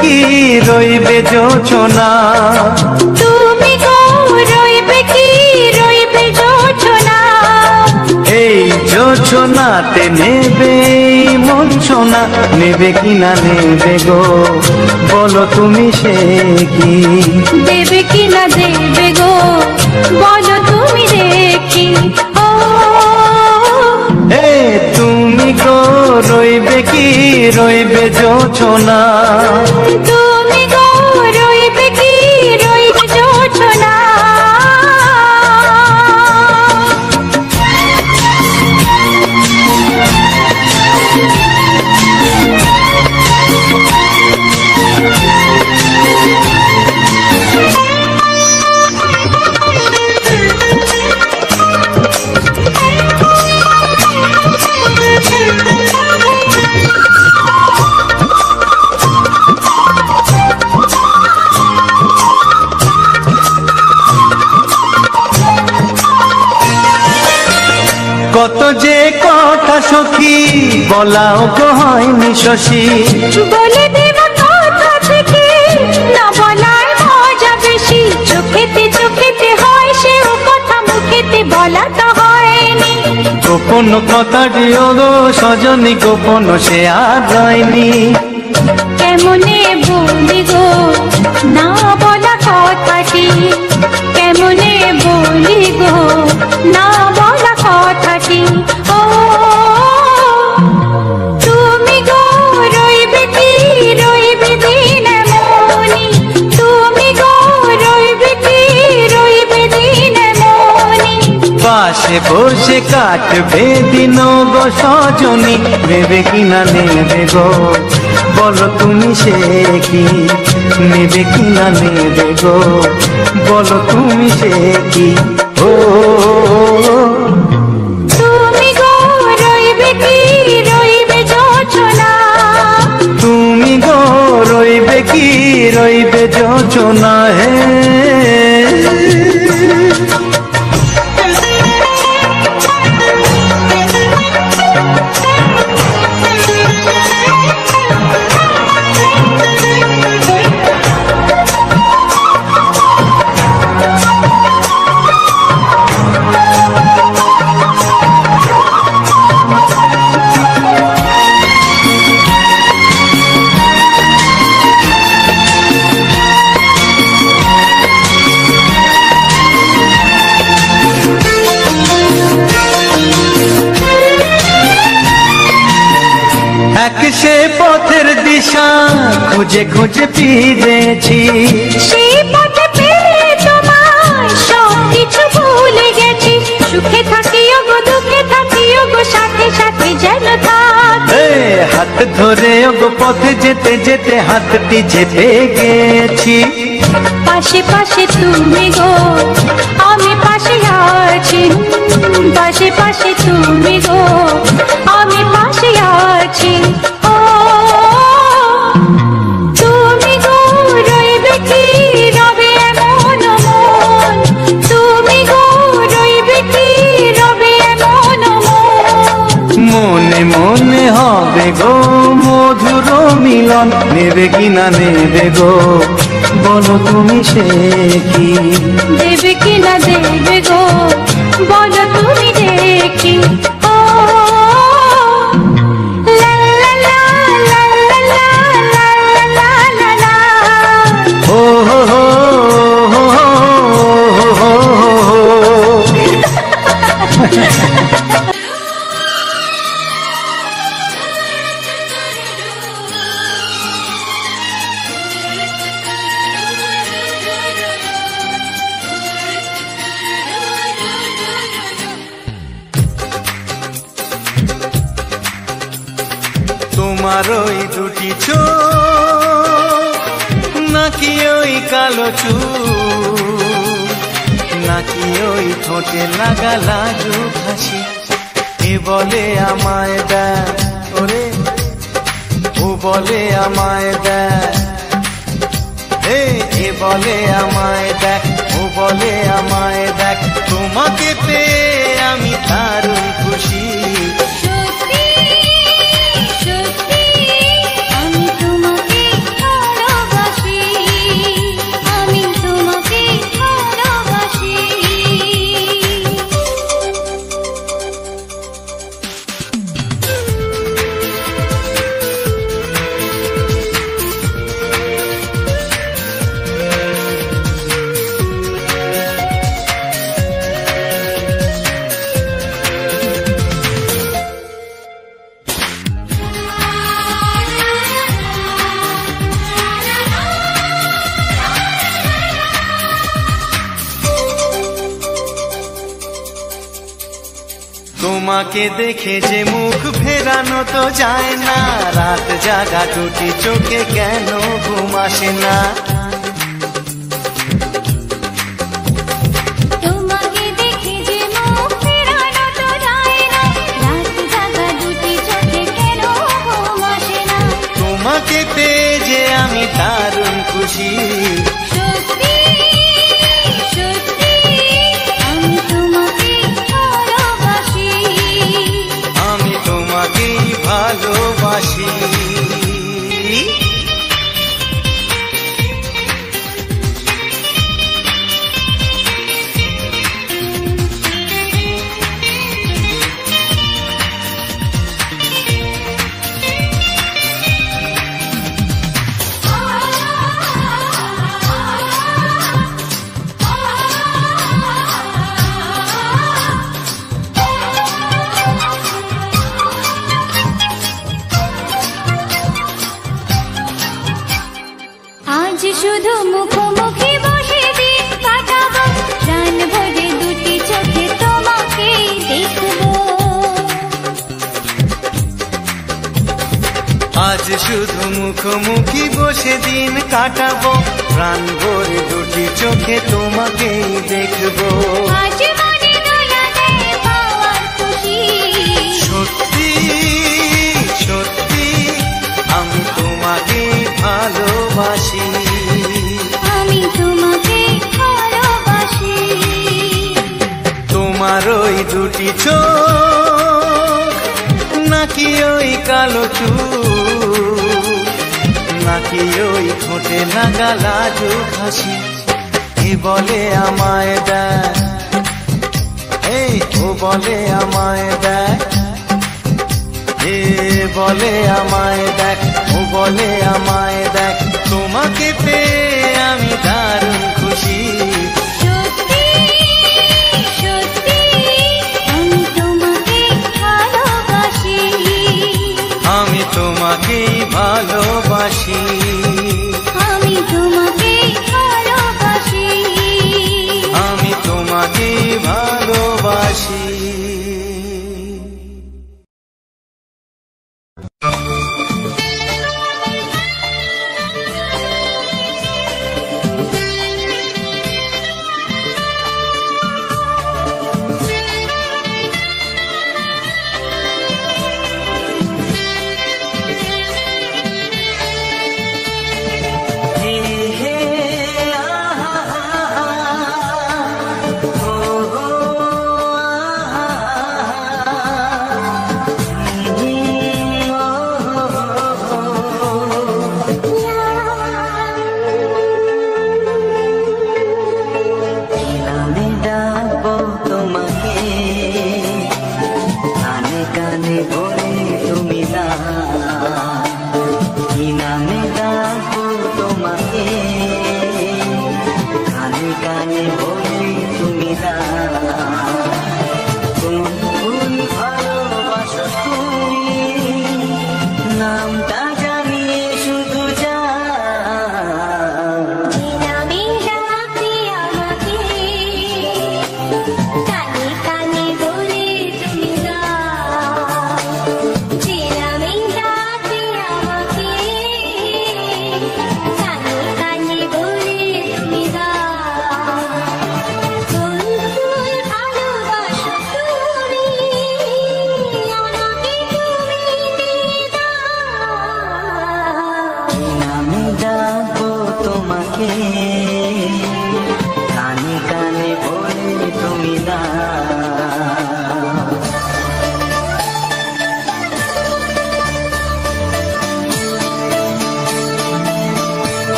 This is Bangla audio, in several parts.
কি রইবে জোছনা, তুমি গো রইবে কি রইবে জোছনা, এই জোছনাতে নেবে মূর্ছনা, নেবে কি না নেবে গো বলো তুমি সে কি, দেবে কি না দেবে গো বলো তুমি দেখি। ও তুমি গো রইবে কি রইবে জোছনা, তুমি গো রইবে কি রইবে জোছনা। কত যে কথা সখী বলাও গো হয়নি শশী, বলে দেব কথা থেকে না বলার মজা বেশি, চোখেতে চোখেতে হয় সেও কথা মুখেতে বলা তো হয়নি, গোপন কথাটি গো সজনী গোপন সে আর রয়নি, কেমনে বলি গো না বলা কথাটি, কেমনে বলি গো না বলা কথাটি। ও তুমি গো রইবে কি রইবে দিন মনি, তুমি গো রইবে কি রইবে দিন মনি, পাশে বসে কাটবে দিন গো সজনী, নেবে কি না নেবে গো বলো তুমি সে কি, নেবে কি না নেবে গো বলো তুমি সে কি। ও তুমি গো রইবে কি রইবে জোছনা, তুমি গো রইবে কি রইবে জোছনা। হে এক সে পথের দিশা খুঁজে খুঁজে ফিরেছি, সেই পথে পেলে তোমায় সব কিছু ভুলে গেছি, সুখে থাকিও গো দুঃখে থাকিও গো সাথে সাথে যেন থাক, হাত ধরে গো পথে যেতে যেতে হাতটি চেপে গেছি, পাশে পাশে তুমি গো আমি পাশে আছি, পাশে পাশে তুমি গো আমি পাশে আছি। ও তুমি গো রইবে কি রবে এমন মন, তুমি গো রইবে কি রবে এমন মন, মনে মনে হবে গো মধুর মিলন, নেবে কি না নেবে গো বলো তুমি সে কি, দেবে কি না দেবে গো বলো তুমি দেখি। ও লা লা লা লা লা লা লা লা লা লা, ও হো হো হো হো হো হো। তোমার ওই দুটি চোখ নাকি ওই কালো চুল, নাকি ওই ঠোঁটে লাগা লাজু হাসি, এ বলে আমায় দেয় ওরে ও বলে আমায় দেয়, এ বলে আমায় দেখ ও বলে আমায় দেখ, তোমাকে পেয়ে আমি দারুণ খুশি, সত্যি সত্যি আমি তোমাকে তোমাকে দেখে যে মুখ ফেরানো তো যায় না, রাত জাগা দুটি চোখে কেন ঘুম আসে না। তোমাকে দেখে যে মুখ ফেরানো তো যায় না, রাত জাগা দুটি চোখে কেন ঘুম আসে না। তোমাকে পেয়ে যে আমি দারুণ খুশি, সত্যি সত্যি আমি তোমাকে ভালোবাসি, আমি তোমাকেই ভালোবাসি। আজ শুধু মুখোমুখি বসে দিন কাটাবো, প্রাণ ভরে দুটি চোখে তোমাকে দেখবো। আজ শুধু মুখোমুখি বসে দিন কাটাবো, প্রাণ ভরে দুটি চোখে তোমাকেই দেখবো। আজ মনে দোলা দেয় পাওয়ার খুশি, সত্যি সত্যি আমি তোমাকেই ভালোবাসি, আমি তোমাকে ভালোবাসি। তোমার ওই দুটি চোখ নাকি ওই কালো চুল, নাকি ওই ঠোঁটে লাগা লাজুক হাসি, এ বলে আমায় দেখ, এই ও বলে আমায় দেখ, এ বলে আমায় দেখ, ও বলে আমায় দেখ, তোমাকে পেয়ে আমি দারুণ খুশি। সত্যি সত্যি আমি তোমাকে ভালোবাসি, আমি তোমাকেই ভালোবাসি, আমি তোমাকে ভালোবাসি, আমি তোমাকেই ভালোবাসি।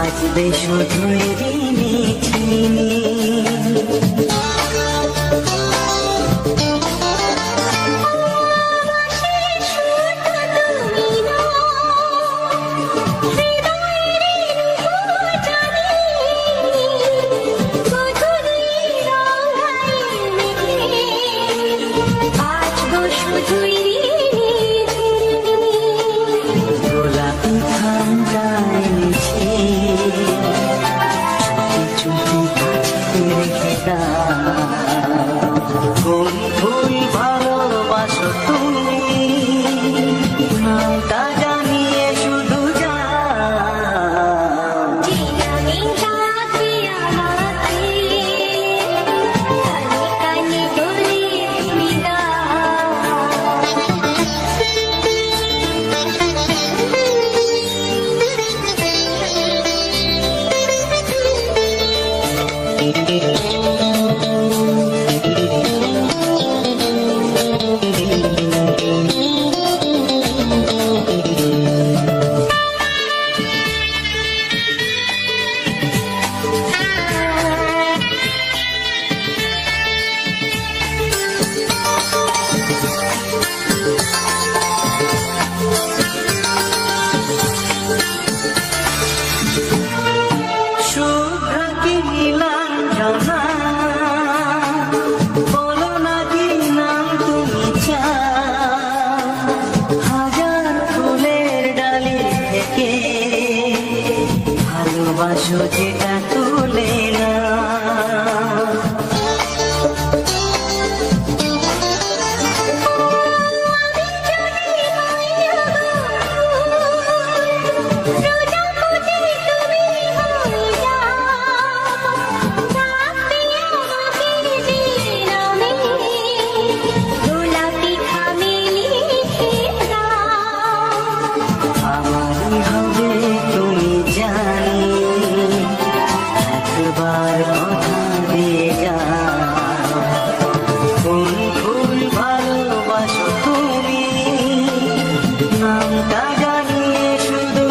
বাজবে শুধুই রিনি ঝিনি। গোলাপি ঠান্ডা এনেছে, চুপি চুপি রেখে দাও। কোন ফুল ভালোবাসো তুমি, নামটা জানিয়ে শুধু ভালোবাসো যেটা তুলে না। আমারই হবে তুমি জানি, একবার কথা দিয়ে যাও। কোন ফুল ভালোবাসো তুমি, নামটা জানিয়ে শুধু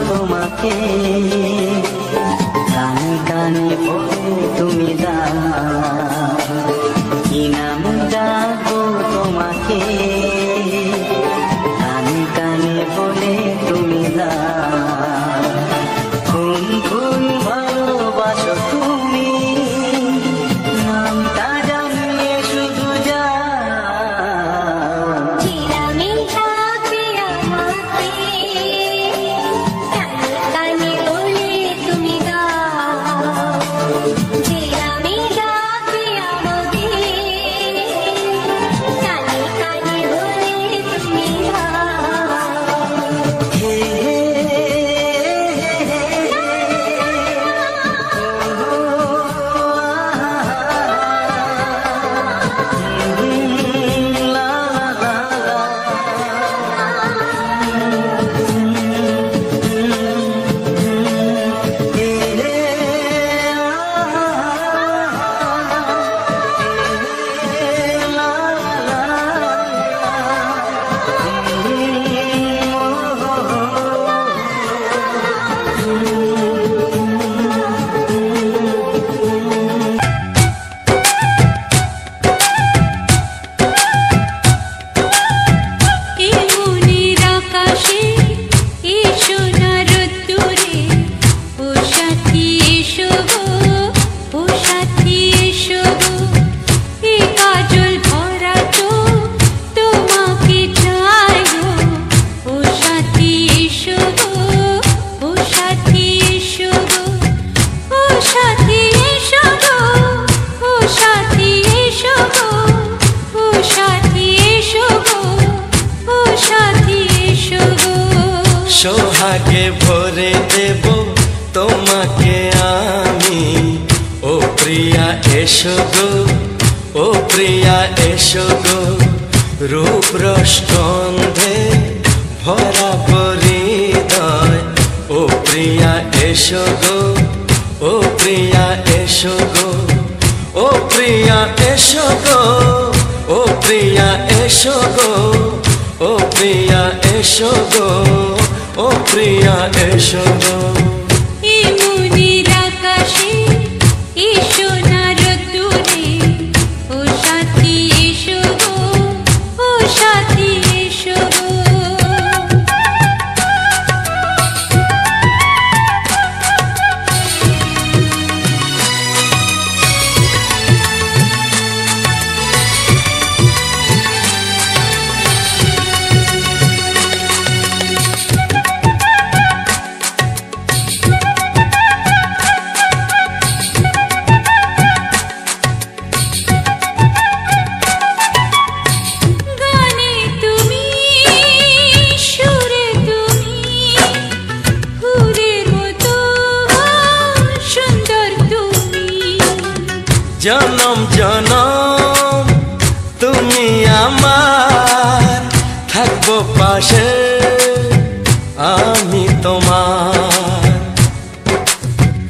তোমাকে কানে কানে বলে তুমি দাও। কি নাম ডাকবো তোমাকে, কানে কানে বলে তুমি দাও। কোন ফুল ভালোবাসো তুমি, নামটা জানিয়ে শুধু যাও। সোহাগে ভরে দেব তোমাকে আমি। ও প্রিয়া এসো গো, ও প্রিয়া এসো গো, রূপ রসগন্ধে ভরা হৃদয়। ও প্রিয়া এসো গো, ও প্রিয়া এসো গো, ও প্রিয়া এসো গো, ও প্রিয়া এসো গো, ও প্রিয়া এসো গো, ও প্রিয়া এসো গো। এই মনের আকাশে এসো না রোদ্দুরে, ও সাথী এসো গো, ও সাথী এসো গো। জনম জনম তুমি আমার, থাকবো পাশে আমি তোমার।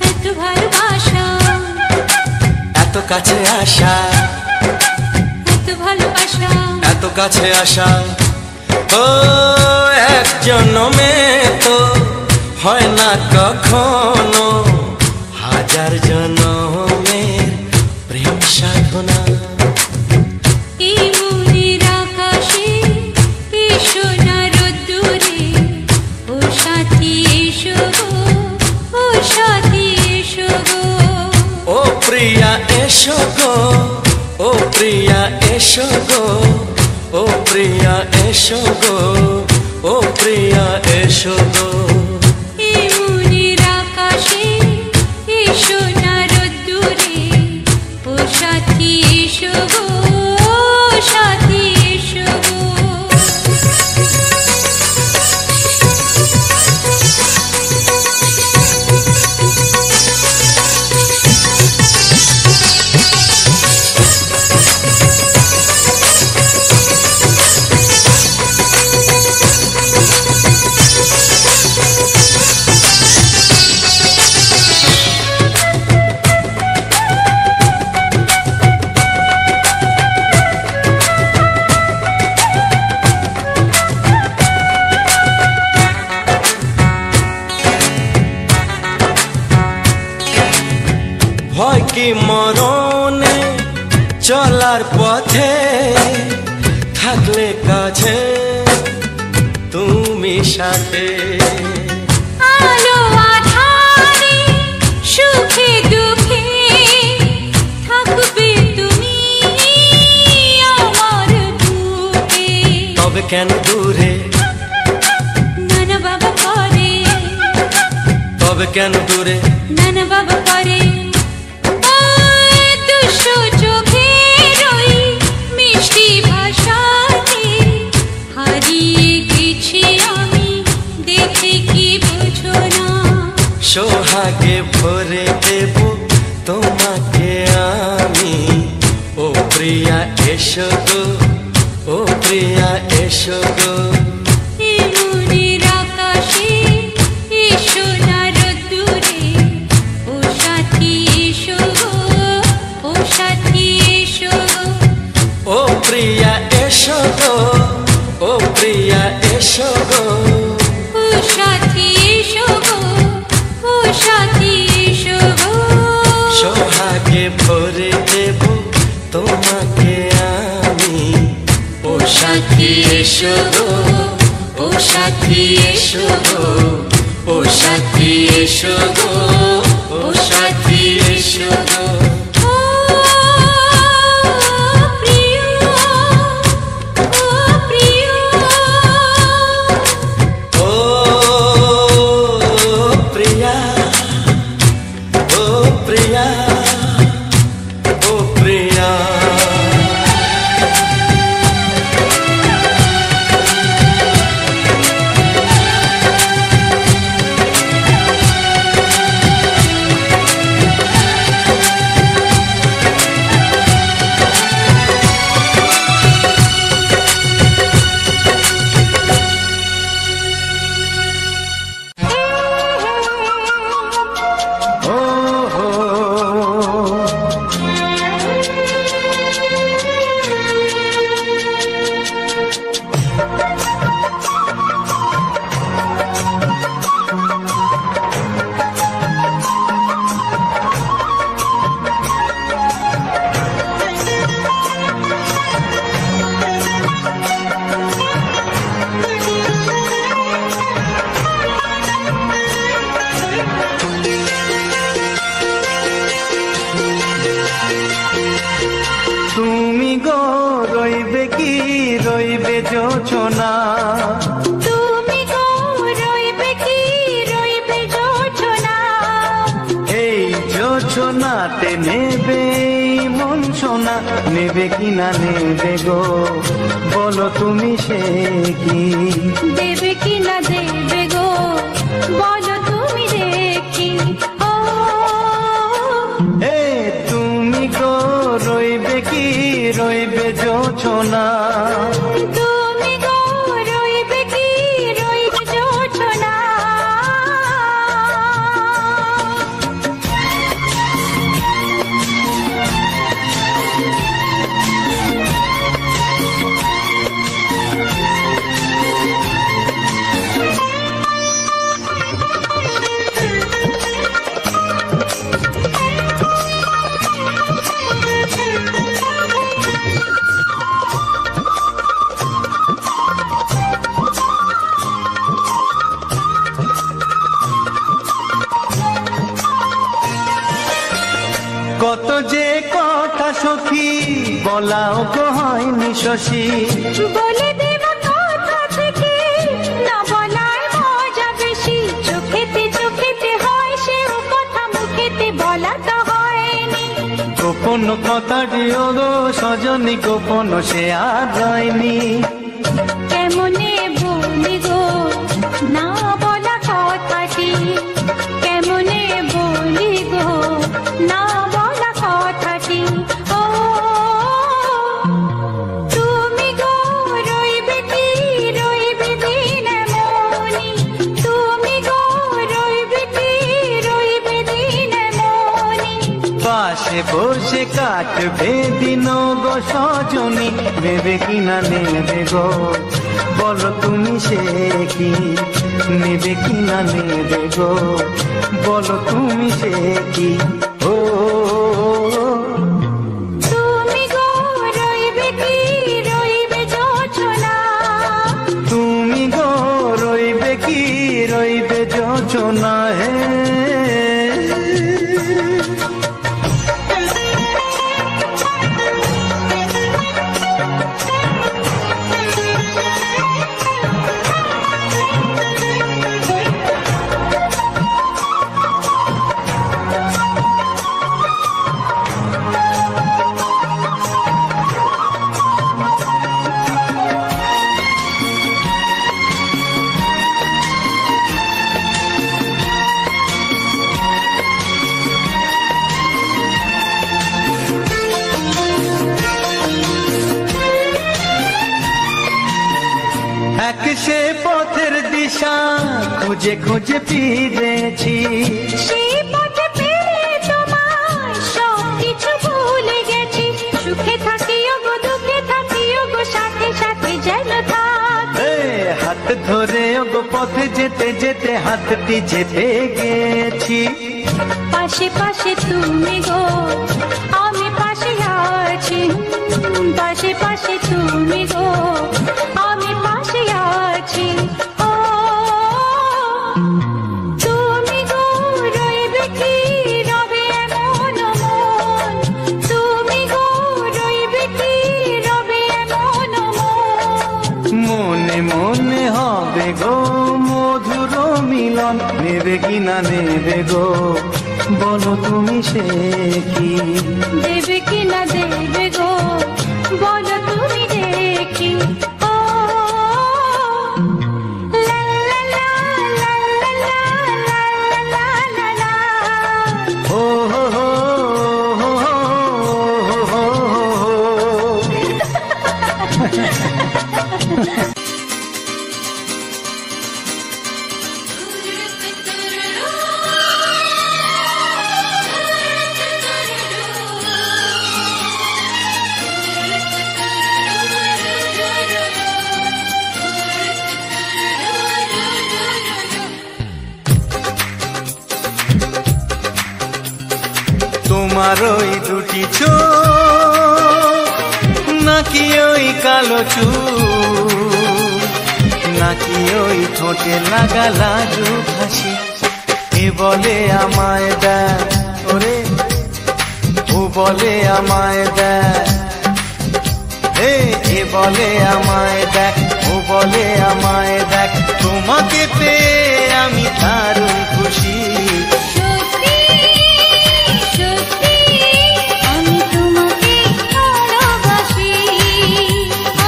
এত ভালোবাসা, এত কাছে আসা, এত ভালোবাসা, এত কাছে আসা। ও এক জনমে তো হয় না কখনো, হাজার জনমের প্রেম সাধনা। এই মনের আকাশে এসো না রোদ্দুরে, ও সাথী এসো গো, ও সাথী এসো গো। ও প্রিয়া এসো গো, ও প্রিয়া এসো গো, ও প্রিয়া এসো গো, ও প্রিয়া এসো গো। এই মনের আকাশে এসো না রোদ্দুরে, ও সাথী এসো গো, ও সাথী এসো গো। ভয় কি মরণে চলার পথে, থাকলে কাছে তুমি সাথে। আলো আঁধারে সুখে দুঃখে থাকবে তুমি আমার বুকে। তবে কেন দূরে, নানা বাবা করে, তবে কেন দূরে, নানা বাবা করে। দুশো চোখের ওই মিষ্টি ভাষাতে হারিয়ে গেছি আমি, দেখে কি বুঝো না। সোহাগে ভরে দেব তোমাকে আমি। ও প্রিয়া এসো গো, ও প্রিয়া এসো গো। এই মনের আকাশে এসো না রোদ্দুরে, ও সাথী এসো গো, ও সাথী এসো গো। ও প্রিয়া এসো গো, ও প্রিয়া এসো গো, ও সাথী এসো গো, ও সাথী এসো গো। সোহাগে ভরে দেব তোমাকে আমি। ও সাথী এসো গো, ও সাথী এসো গো, ও সাথী এসো গো, ও সাথী এসো গো। ও প্রিয়, ও প্রিয়, ও প্রিয়া, ও প্রিয়া, ও প্রিয়া। জোছনা। তুমি গো রইবে কি রইবে জোছনা, এই জোছনাতে নেবে মন সোনা, নেবে কিনা নেবে গো বলো তুমি সে কি। দেবে কি না দেবে গো বলো তুমি দেখি। ও এ তুমি গো রইবে কি রইবে জোছনা, তুমি গো রইবে কি রইবে জোছনা। কত যে কথা সখী বলাও গো হয়নি শশী। বলে দেবা কথা থেকে না বলার মজা বেশি, চোখেতে চোখেতে হয় সেও কথা মুখেতে বলা তো হয়নি। গোপন কথাটি ও গো সজনী গোপন সে আর রয়নি। কেমনে বলি গো না বলা কথাটি, কেমনে বলি গো না বলা কথাটি। ও তুমি গো রইবে কি রইবে দিন মনি, তুমি গো রইবে কি রইবে দিন মনি। পাশে বসে কাটবে দিন গো সজনী, নেবে কিনা নেবে গো বলো তুমি সে কি। নেবে কিনা নেবে গো বলো তুমি সে কি। ও তুমি গো রইবে কি রইবে জোছনা, তুমি গো রইবে কি রইবে জোছনা। হে এক সে পথের দিশা খুঁজে খুঁজে ফিরেছি। সেই পথে পেরে তোমার সব কিছু ভুলে গেছি। সুখে থাকিও গো দুঃখে থাকিও গো সাথে সাথে যেন থাক। এ হাত ধরে ওগো পথে যেতে যেতে হাতটি চেপে গেছি। পাশে পাশে তুমি গো আমি পাশে আছি, পাশে পাশে তুমি গো আমি পাশে আছি। ও তুমি গো রইবে কি রবে এমন মন, তুমি গো রইবে কি রবে এমন মন। মনে মনে হবে গো মধুর মিলন, নেবে কিনা নেবে গো বলো তুমি সে কি। দেবে কি না দেবে গো বলো তুমি দেখি। ও লা লা লা লা লা লা লা লা লা। ও হো হো হো হো হো হো। তোমার ওই দুটি চোখ নাকি ওই কালো চুল, নাকি ওই ঠোঁটে লাগা লাজুক হাসি, এ বলে আমায় দেয় ওরে, ও বলে আমায় দেয়, এ বলে আমায় দেয় ও বলে আমায় দেখ, তোমাকে পেয়ে আমি দারুণ খুশি। সত্যি সত্যি আমি তোমাকে ভালোবাসি,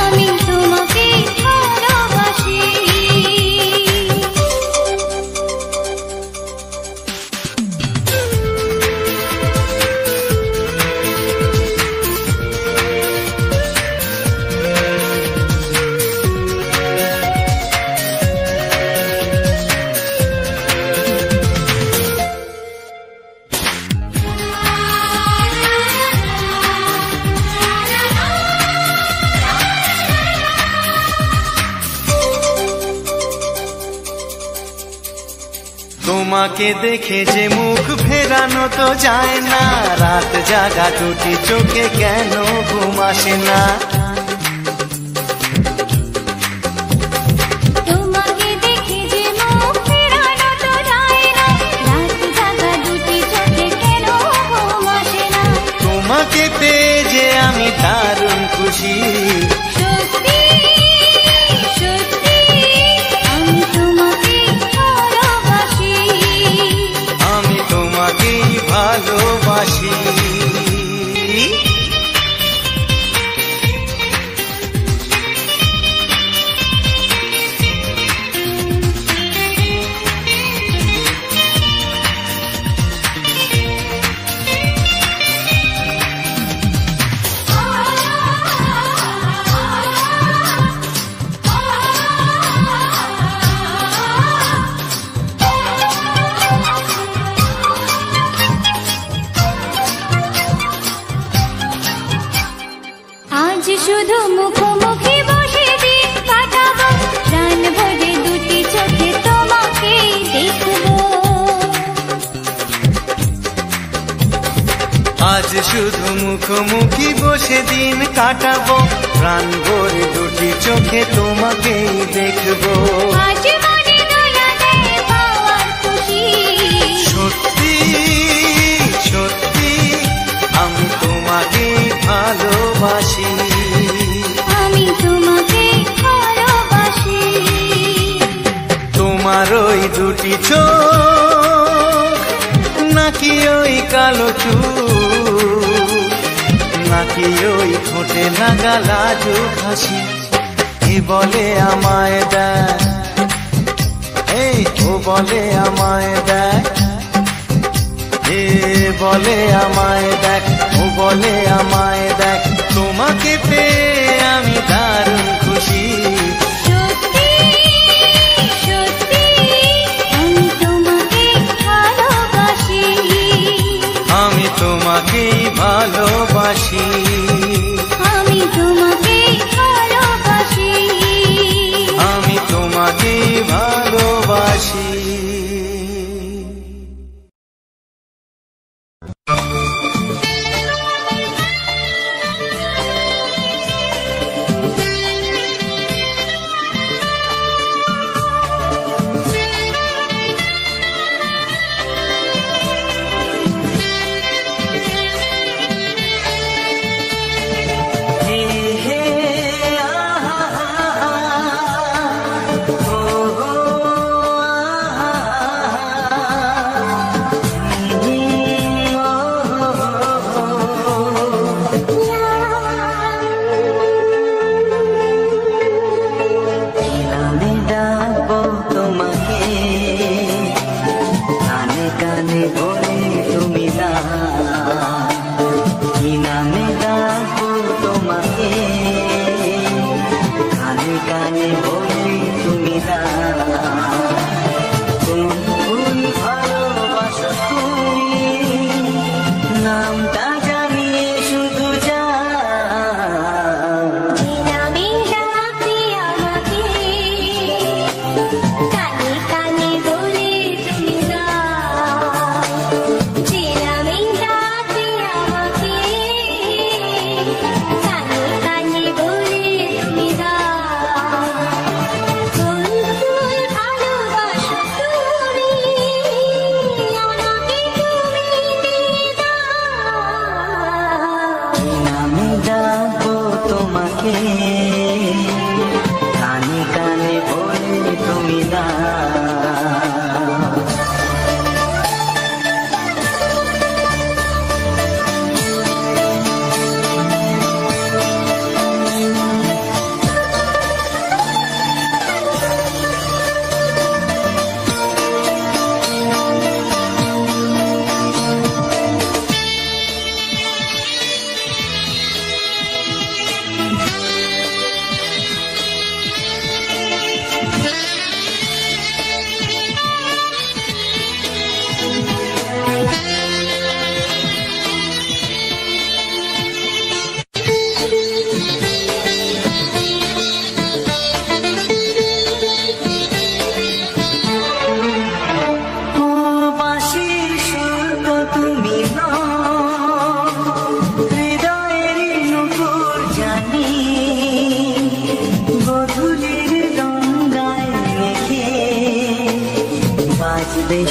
আমি তোমাকে ভালোবাসি। তোমাকে দেখে যে মুখ ফেরানো তো যায় না, রাত জাগা দুটি চোখে কেন ঘুম আসে না। তোমাকে দেখে যে মুখ ফেরানো তো যায় না, রাত জাগা দুটি চোখে কেন ঘুম আসে না। তোমাকে পেয়ে যে আমি দারুণ খুশি। সত্যি সত্যি আমি তোমাকে ভালোবাসি, আমি তোমাকেই ভালোবাসি। আজ শুধু মুখোমুখি বসে দিন কাটাবো, প্রাণ ভরে দুটি চোখে তোমাকে দেখবো। আজ শুধু মুখোমুখি বসে দিন কাটাবো, প্রাণ ভরে দুটি চোখে তোমাকেই দেখবো। আজ মনে দোলা দেয় পাওয়ার খুশি। সত্যি সত্যি আমি তোমাকেই ভালোবাসি। আমি তোমাকে ভালোবাসি। তোমার ওই দুটি চোখ, নাকি ওই কালো চুল, নাকি ওই ঠোঁটে লাগা লাজুক হাসি, এ বলে আমায় দেখ, এই ও বলে আমায় দেখ, এ বলে আমায় দেখ, ও বলে আমায় দেখ, তোমাকে পেয়ে আমি দারুণ খুশি। সত্যি সত্যি আমি তোমাকে ভালোবাসি, আমি তোমাকেই ভালোবাসি। আমি তোমাকে ভালোবাসি, আমি তোমাকেই ভালোবাসি।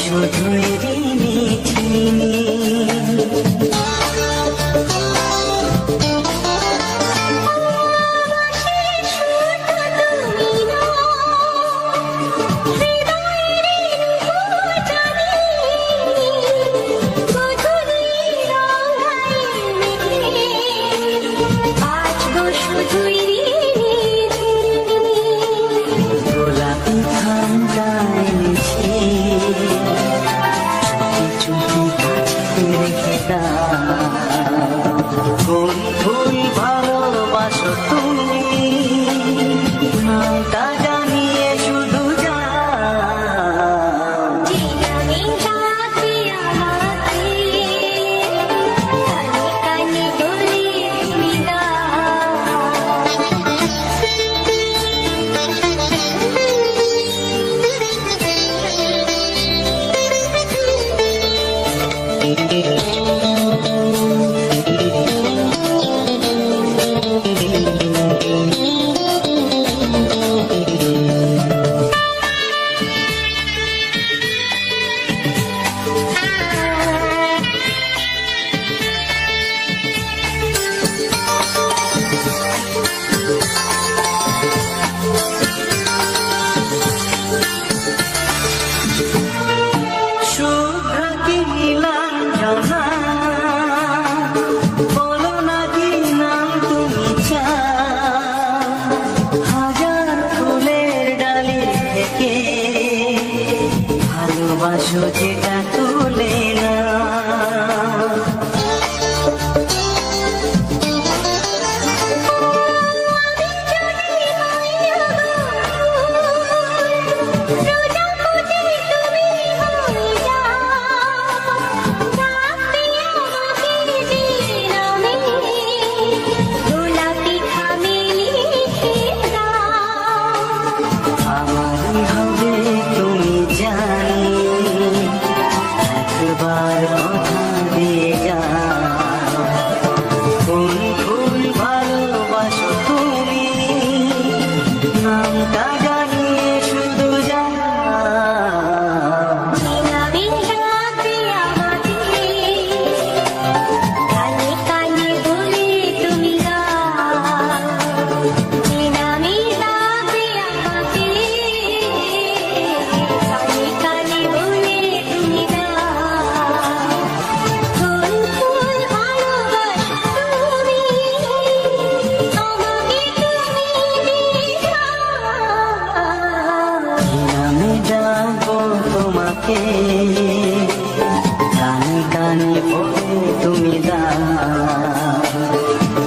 শুধুই ঋণী চিনি। গোলাপি ঠান্ডায় নিচে চুপি কাছে রেখে দাও, কোন ভুল ভালোবাসো তুমি নামটা জানিয়ে শুধু ভালোবাসো যেটা তুলে না। কানে কানে বলে তুমি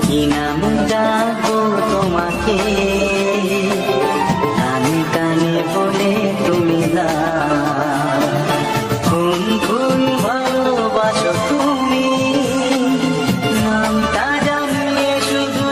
কি নাম ডাকবো তোমাকে, কানে কানে বলে তুমি কোন ভুল ভালোবাসো তুমি নামটা জানিয়ে শুধু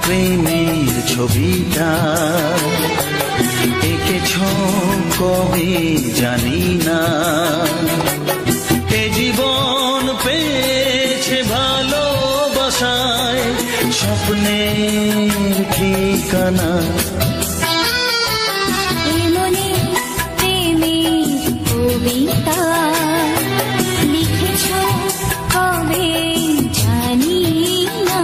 প্রেমের ছবিটা এঁকেছ কবে জানি না। এ জীবন পেয়েছে ভালোবাসায় স্বপ্নের ঠিকানা। এমনি প্রেমের কবিতা লিখেছ কবে জানি না।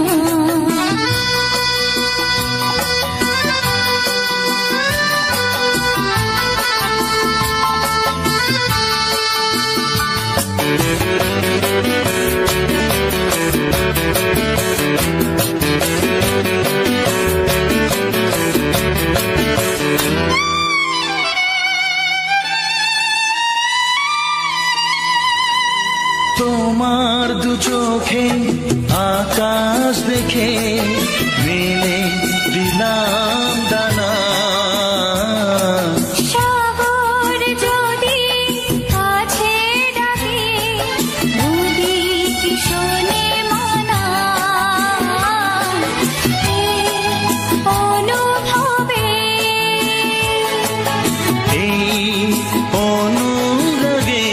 তোমার দু চোখে আকাশ দেখে মেলে দিলাম দানা। শহর যদি কাছে ডাকে নদী কি শোনে মানা। অনুভবে এই অনুরাগে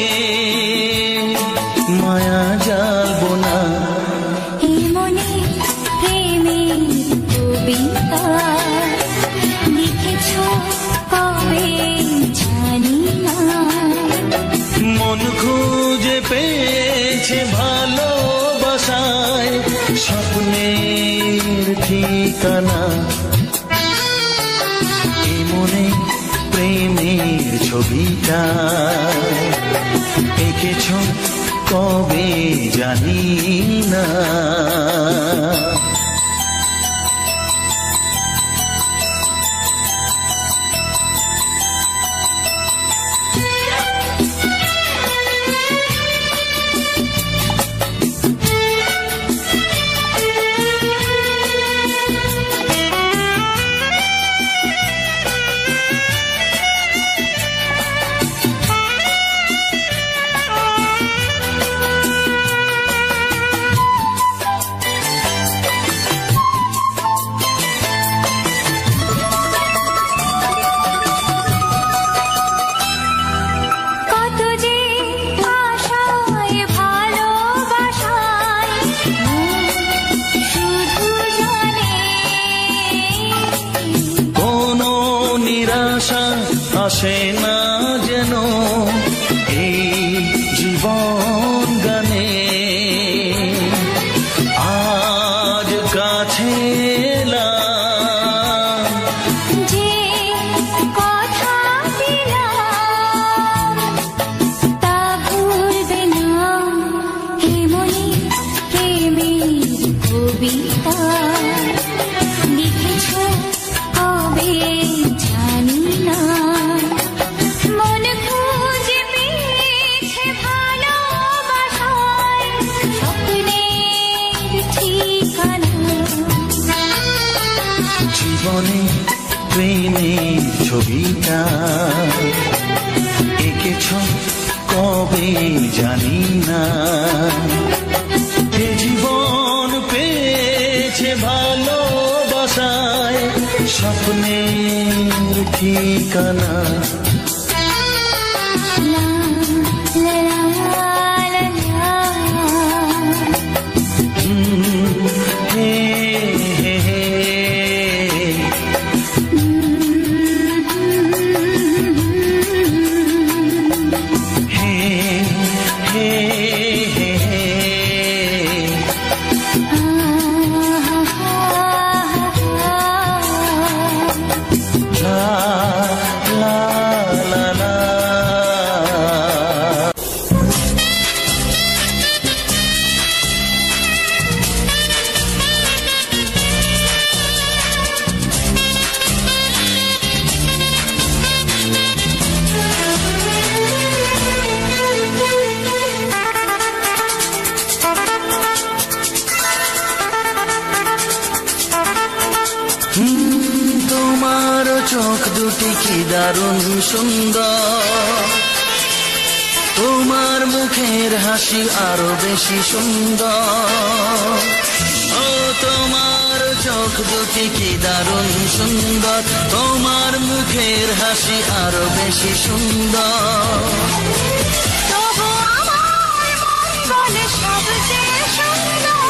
মায়া জ্বালবো না। এমনি প্রেমের কবিতা লিখেছ কবে জানি না। মন খুঁজে পেয়েছে ভালোবাসায় স্বপ্নের ঠিকানা। এই মনে প্রেমের ছবিটা এঁকেছ কবে জানি না। কত যে আশায় ভালোবাসায় শুধু জানে কোনো নিরাশা আসে না যেন এই জীবন গানে। আজ কাছে এলাম যে কথা দিলাম তা ভুলবে না। এমনি প্রেমের কবিতা লিখেছ কবে জানি না। মন খুঁজে পেয়েছে ভালোবাসায় স্বপ্নের ঠিকানা। জীবনে প্রেমের ছবিটা এঁকেছ কবে জানি না। এ জীবন পেয়েছে ভালোবাসায় স্বপ্নের ঠিকানা। লা লা লা লা হে হে হে হে হে হে হে। লা লা লা লা। তোমার চোখ দুটি কি দারুণ সুন্দর, তোমার মুখের হাসি আরো বেশি সুন্দর। ও তোমার চোখ দুটি কি দারুণ সুন্দর, তোমার মুখের হাসি আরো বেশি সুন্দর। তবু আমার মন বলে সবচেয়ে সুন্দর,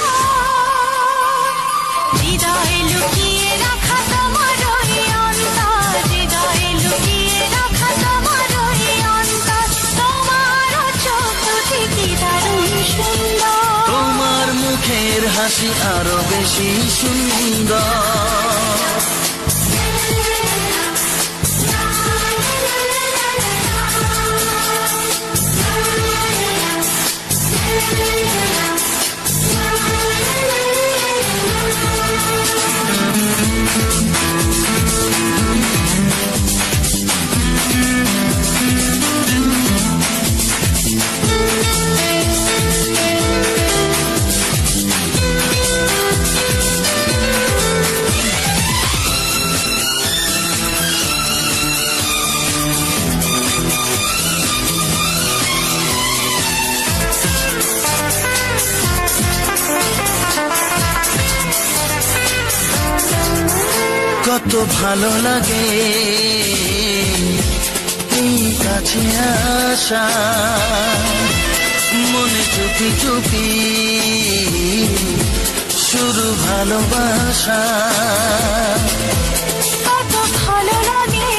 হৃদয়ে লুকিয়ে রাখা তোমার ওই অন্তর, হৃদয়ে লুকিয়ে রাখা তোমার ওই অন্তর। তোমার চোখ দুটি কি দারুণ সুন্দর, তোমার মুখের হাসি আরো বেশি সুন্দর। কত ভালো লাগে এই কাছে আসা, মনে চুপি চুপি শুরু ভালোবাসা। কত ভালো লাগে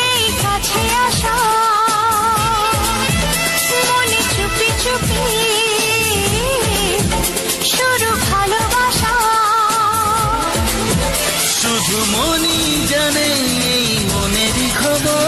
এই কাছে আসা, মনে চুপি চুপি শুরু ভালোবাসা। শুধু মনই জানে এই মনেরই খবর,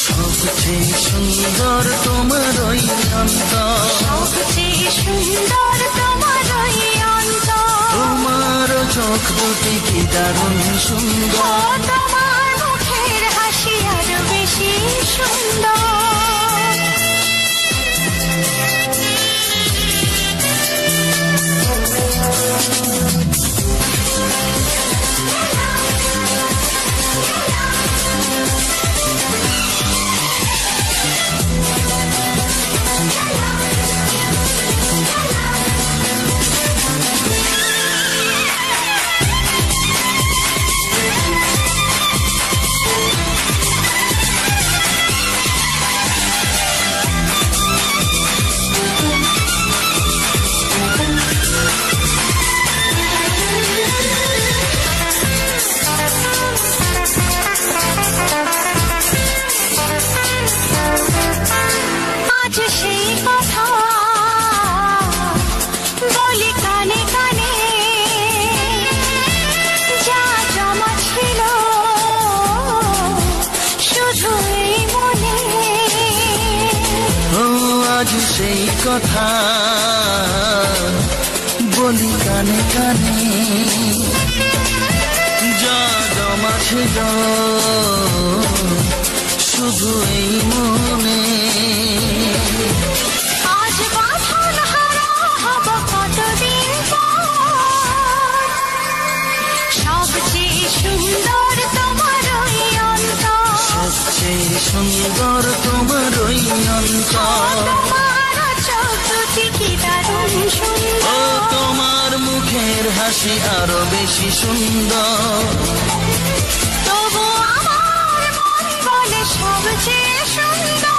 সবচেয়ে সুন্দর তোমার ওই অন্তর, সবচেয়ে সুন্দর তোমার ওই অন্তর। তোমার চোখ দুটি কি দারুণ সুন্দর, তোমার মুখের হাসি আরো বেশি সুন্দর। আজ সেই কথা বলি কানে কানে, যা জমা ছিল শুধু এই মনে। ও আজ সেই কথা বলি কানে কানে, যা জমা ছিল শুধু এই মনে। আজ বাঁধন হারা হব কতদিন পর, সবচেয়ে সুন্দর তোমার ওই অন্তর, সবচেয়ে সুন্দর তোমার ওই অন্তর। তোমার চোখ দুটি কি দারুণ ও সুন্দর, তোমার মুখের হাসি আরো বেশি সুন্দর। তবু আমার মন বলে সবচেয়ে সুন্দর,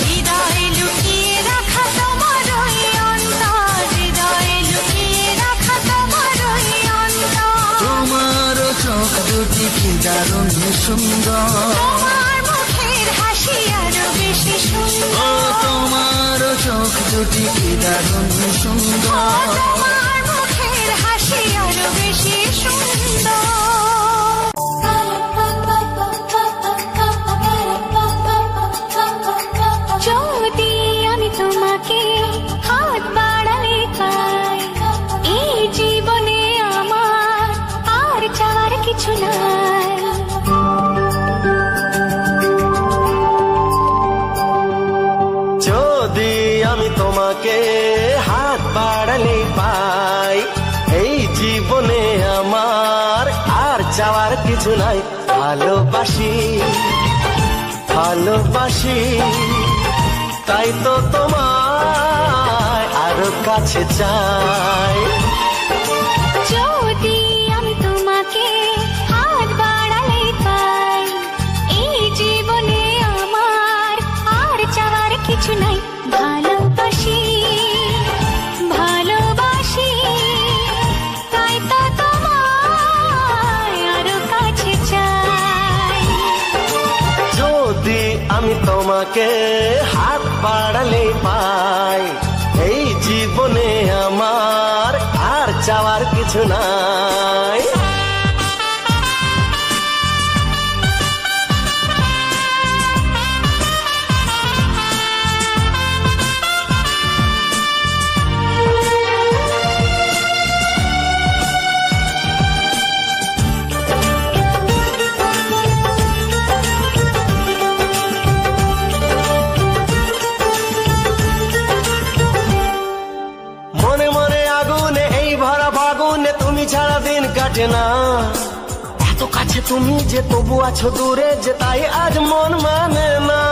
হৃদয়ে লুকিয়ে রাখা তোমার ওই অন্তর, হৃদয়ে লুকিয়ে রাখা তোমার ওই অন্তর। তোমার চোখ দুটি কি দারুণ সুন্দর, তোমার মুখের হাসি আরো বেশি ও সুন্দর, তোমার চোখ দুটি কি দারুণ সুন্দর। তোমার মুখের হাসি আরো বেশি সুন্দর। যদি আমি তোমাকে হাত বাড়াই পাই, এই জীবনে আমার আর চাওয়ার কিছু নাই। যদি আমি তোমাকে হাত বাড়ালে পাই, এই জীবনে আমার আর চাওয়ার কিছু নাই। ভালোবাসি ভালোবাসি তাই তো তোমার কাছে চাই। যদি আমি তোমাকে হাত বাড়ালে পাই, এই জীবনে আমার আর চাওয়ার কিছু নাই। ভালোবাসি ভালোবাসি, তাই তো তোমায় আরো কাছে চাই। যদি আমি তোমাকে হাত বাড়ালে পাই, এই জীবনে আমার আর চাওয়ার কিছু নাই। মনে মনে আগুনে এই ভরা ফাগুনে তুমি ছাড়া দিন কাটে না। এত কাছে তুমি যে তবু আছো দূরে, যে তাই আজ মন মানে না।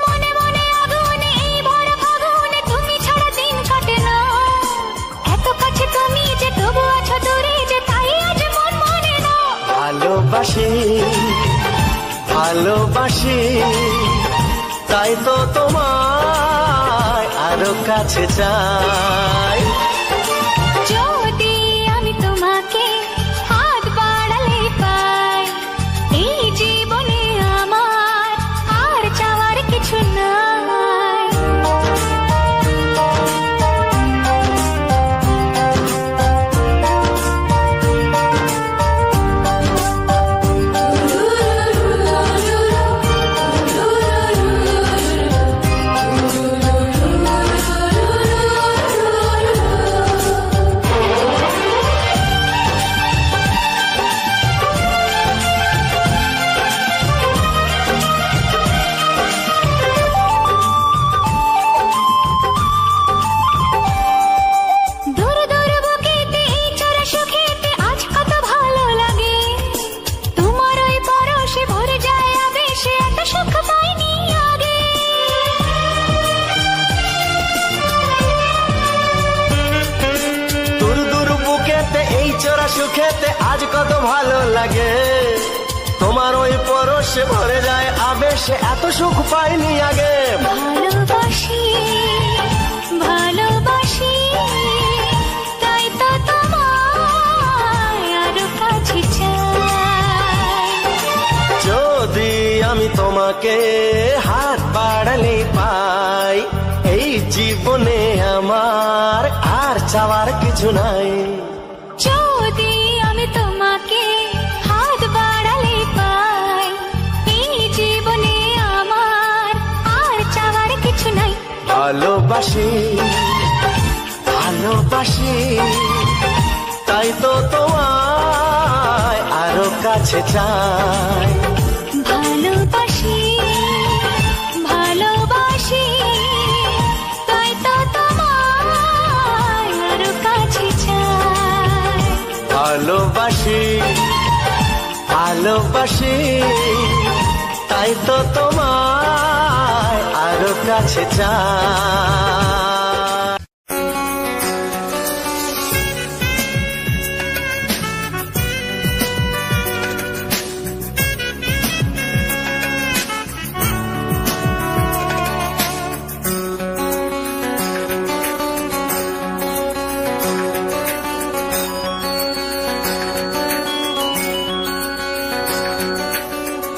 মনে মনে আগুনে এই ভরা ফাগুনে তুমি ছাড়া দিন কাটে না। এত কাছে তুমি যে তবু আছো দূরে, যে তাই আজ মন মানে না। ভালোবাসি ভালোবাসি, তাই তো তোমায় আরো কাছে চাই। যদি আমি তোমাকে হাত বাড়ালে পাই, এই জীবনে আমার আর চাওয়ার কিছু নাই। দূর দূর বুকেতে এই চোরা সুখেতে আজ কত ভালো লাগে। তোমার ওই পরশে ভরে যায় আবেশে, এত সুখ পাইনি আগে। দূর দূর বুকেতে এই চোরা সুখেতে আজ কত ভালো লাগে। তোমার ওই পরশে ভরে যায় আবেশে, এত সুখ পাইনি আগে। ভালোবাসি ভালোবাসি, তাই তো তোমায় আরো কাছে চাই। যদি আমি তোমাকে হাত বাড়ালে পাই, এই জীবনে আমার আর চাওয়ার কিছু নাই। যদি আমি তোমাকে হাত বাড়ালে পাই, এই জীবনে আমার আর চাওয়ার কিছু নাই। ভালোবাসি ভালোবাসি, তাই তো তোমায় আরো কাছে চাই। ভালোবাসি ভালোবাসি, তাই তো তোমায় আরো কাছে চাই। ভালোবাসি ভালোবাসি, তাই তো তোমায় আরো কাছে চাই।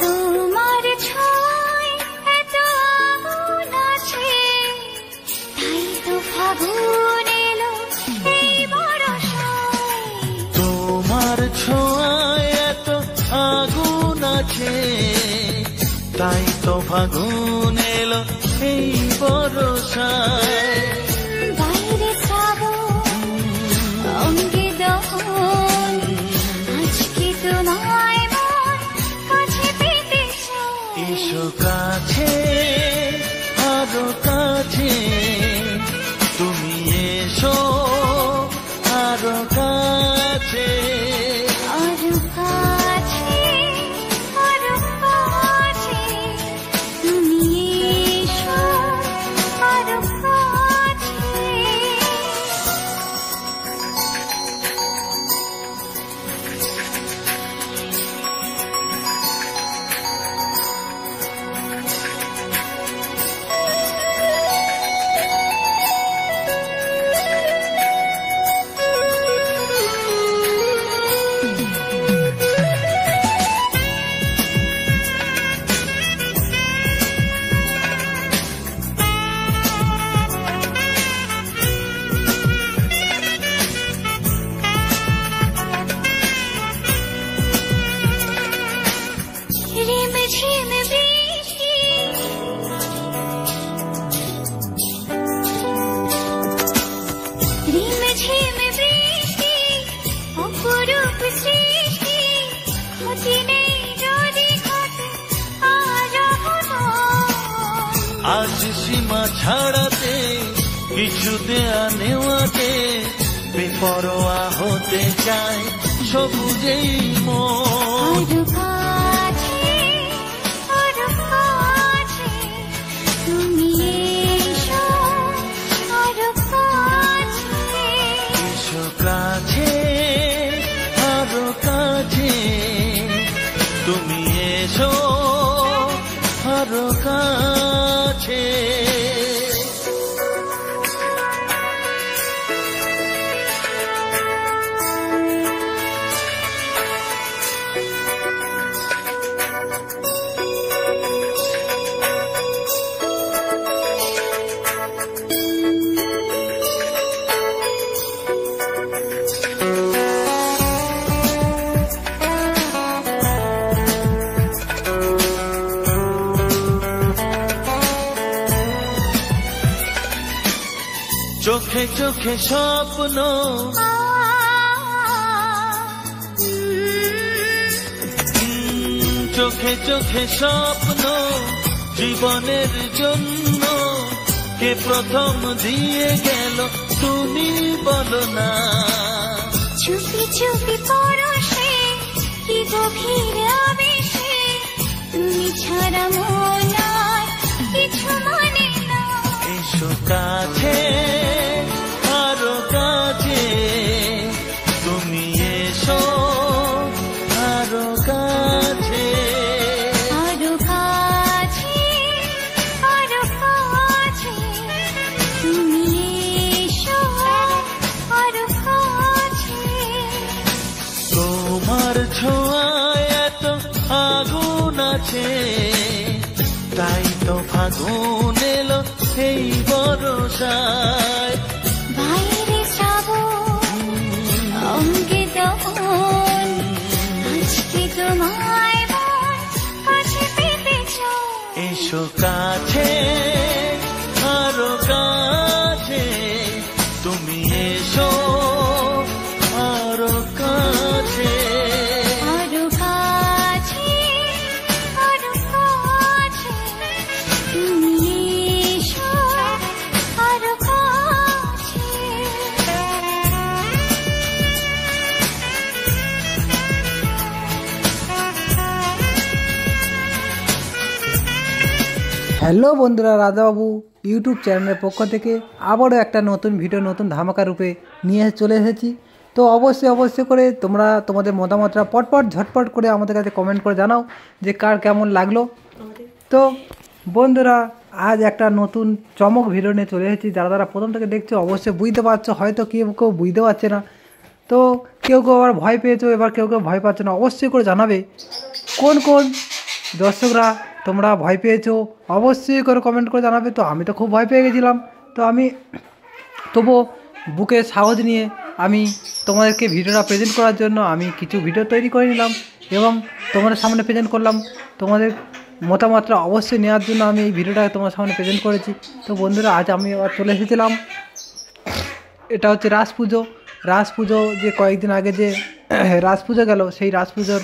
তোমার ছোঁয়ায় এত আগুন আছে, তাই তো ফাগুন এলো এই বরষায়। তোমার ছোঁয়ায় এত আগুন আছে, তাই তো ফাগুন এলো এই বরষায়। বাইরে শ্রাবণ অঙ্গে দহন, আজকে তোমায় মন কাছে পেতে চায়। এসো কাছে আরো কাছে, তুমি এসো আরো কাছে। আরো কাছে আরো কাছে, তুমি ছাড়াতে, কিছু দেয়া নেওয়াতে বেপরোয়া হতে চায় সবুজেই মন। আরো কাছে, আরো কাছে, তুমি এসো, আরো কাছে। এসো কাছে, আরো কাছে, তুমি এসো আরো কাছে। চোখে চোখে স্বপ্ন, চোখে চোখে স্বপ্ন জীবনের জন্য কে প্রথম দিয়ে গেল তুমি বলো না। চুপি চুপি পরশে, কি গভীর আবেশে, তুমি ছাড়া মন আর কিছু মানে না। এসো কাছে, আরো কাছে, তুমি এসো আরো কাছে। আরো কাছে, আরো কাছে, তুমি এসো আরো কাছে। তোমার ছোঁয়ায় এত আগুন আছে, তাই তো ফাগুন এলো এই বরসায়। বাইরে শ্রাবণ, অঙ্গে দহন, আজকে তোমায় মন কাছে পেতে চায়। এসো কাছে, আরো কাছে, তুমি এসো আরো কাছে। আরো কাছে, আরো কাছে, তুমি এসো আরো কাছে। হ্যালো বন্ধুরা, রাধাবাবু ইউটিউব চ্যানেলের পক্ষ থেকে আবারও একটা নতুন ভিডিও নতুন ধামাকা রূপে নিয়ে চলে এসেছি। তো অবশ্যই করে তোমরা তোমাদের মতামতটা পটপট ঝটপট করে আমাদের কাছে কমেন্ট করে জানাও যে কার কেমন লাগলো। তো বন্ধুরা, আজ একটা নতুন চমক ভিডিও নিয়ে চলে এসেছি। যারা প্রথম থেকে দেখছো অবশ্যই বুঝতে পারছো, হয়তো কেউ বুঝতে পারছে না। তো কেউ আবার ভয় পেয়েছো, এবার কেউ ভয় পাচ্ছ না। অবশ্যই করে জানাবে কোন কোন দর্শকরা তোমরা ভয় পেয়েছো, অবশ্যই করে কমেন্ট করে জানাবে। তো আমি তো খুব ভয় পেয়ে গেছিলাম, তো আমি তবুও বুকে সাহস নিয়ে আমি তোমাদেরকে ভিডিওটা প্রেজেন্ট করার জন্য আমি কিছু ভিডিও তৈরি করে নিলাম এবং তোমাদের সামনে প্রেজেন্ট করলাম। তোমাদের মতামতটা অবশ্যই নেওয়ার জন্য আমি এই ভিডিওটা তোমার সামনে প্রেজেন্ট করেছি। তো বন্ধুরা, আজ আমি আবার চলে এসেছিলাম, এটা হচ্ছে রাস পুজো যে কয়েকদিন আগে যে রাস পুজো গেল, সেই রাস পুজোর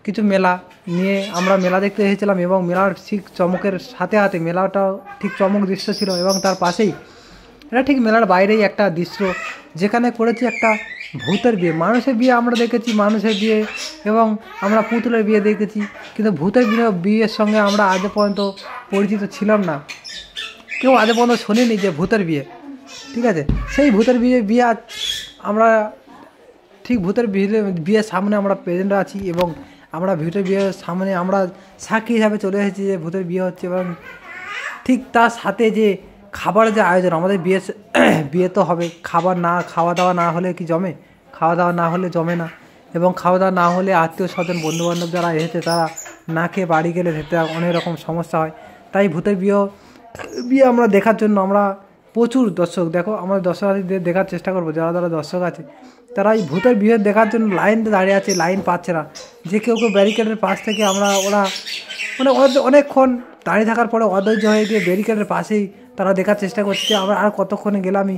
কিছু মেলা নিয়ে আমরা মেলা দেখতে এসেছিলাম এবং মেলার ঠিক চমকের সাথে সাথে মেলাটাও ঠিক চমক দৃশ্য ছিল এবং তার পাশেই এটা ঠিক মেলার বাইরেই একটা দৃশ্য যেখানে করেছি একটা ভূতের বিয়ে। মানুষের বিয়ে আমরা দেখেছি, মানুষের বিয়ে এবং আমরা পুতুলের বিয়ে দেখেছি, কিন্তু ভূতের বিয়ের সঙ্গে আমরা আজ পর্যন্ত পরিচিত ছিলাম না, কেউ আজ পর্যন্ত শোনেনি যে ভূতের বিয়ে। ঠিক আছে, সেই ভূতের বিয়ে আজ আমরা ঠিক ভূতের বিয়ের সামনে আমরা প্রেজেন্ট আছি এবং আমরা ভূতের বিয়ের সামনে আমরা সাক্ষী হিসাবে চলে এসেছি যে ভূতের বিয়ে হচ্ছে। এবং ঠিক তার সাথে যে খাবারের যে আয়োজন, আমাদের বিয়ে তো হবে, খাওয়া দাওয়া না হলে কি জমে? খাওয়া দাওয়া না হলে জমে না, এবং খাওয়া দাওয়া না হলে আত্মীয় স্বজন বন্ধুবান্ধব যারা এসেছে তারা না খেয়ে বাড়ি গেলে সেটা অনেক রকম সমস্যা হয়। তাই ভূতের বিয়ে আমরা দেখার জন্য আমরা প্রচুর দর্শক, দেখো আমাদের দর্শনার্থীদের দেখার চেষ্টা করবো, যারা দর্শক আছে তারা এই ভূতের বিয়ে দেখার জন্য লাইনে দাঁড়িয়ে আছে, লাইন পাচ্ছে না। যে কেউ ব্যারিকেডের পাশ থেকে ওরা মানে অনেকক্ষণ দাঁড়িয়ে থাকার পরে অধৈর্য হয়ে গিয়ে ব্যারিকেডের পাশেই তারা দেখার চেষ্টা করছে যে আমরা আর কতক্ষণে গেলে আমি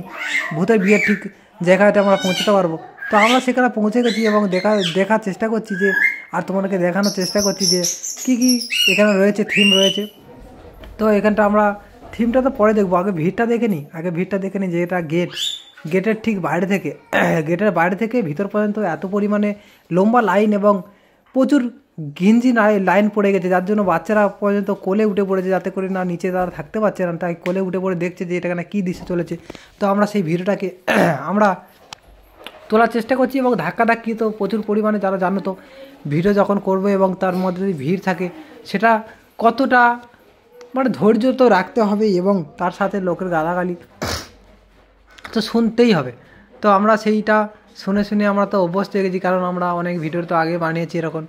ভূতের বিয়ের ঠিক জায়গাটা আমরা পৌঁছতে পারবো। তো আমরা সেখানে পৌঁছে গেছি এবং দেখার চেষ্টা করছি যে, আর তোমাদেরকে দেখানোর চেষ্টা করছি যে কী এখানে রয়েছে, থিম রয়েছে। তো এখানটা আমরা থিমটা তো পরে দেখবো, আগে ভিড়টা দেখে নিই, যে এটা গেটের ঠিক বাইরে থেকে গেটের বাইরে থেকে ভিতর পর্যন্ত এত পরিমাণে লম্বা লাইন এবং প্রচুর ঘিঞ্জি লাইন পড়ে গেছে, যার জন্য বাচ্চারা পর্যন্ত কোলে উঠে পড়েছে, যাতে করে না নিচে তারা থাকতে পারছে না, তাই কোলে উঠে পড়ে দেখছে যে এটা কি দৃশ্য চলেছে। তো আমরা সেই ভিডিওটাকে আমরা তোলার চেষ্টা করছি এবং ধাক্কি তো প্রচুর পরিমাণে, যারা জানো তো ভিডিও যখন করবো এবং তার মধ্যে যদি ভিড় থাকে সেটা কতটা মানে ধৈর্য তো রাখতে হবে এবং তার সাথে লোকের গালাগালি তো শুনতেই হবে। তো আমরা সেইটা শুনে আমরা তো অভ্যস্ত হয়ে গেছি, কারণ আমরা অনেক ভিডিও তো আগে বানিয়েছি এরকম।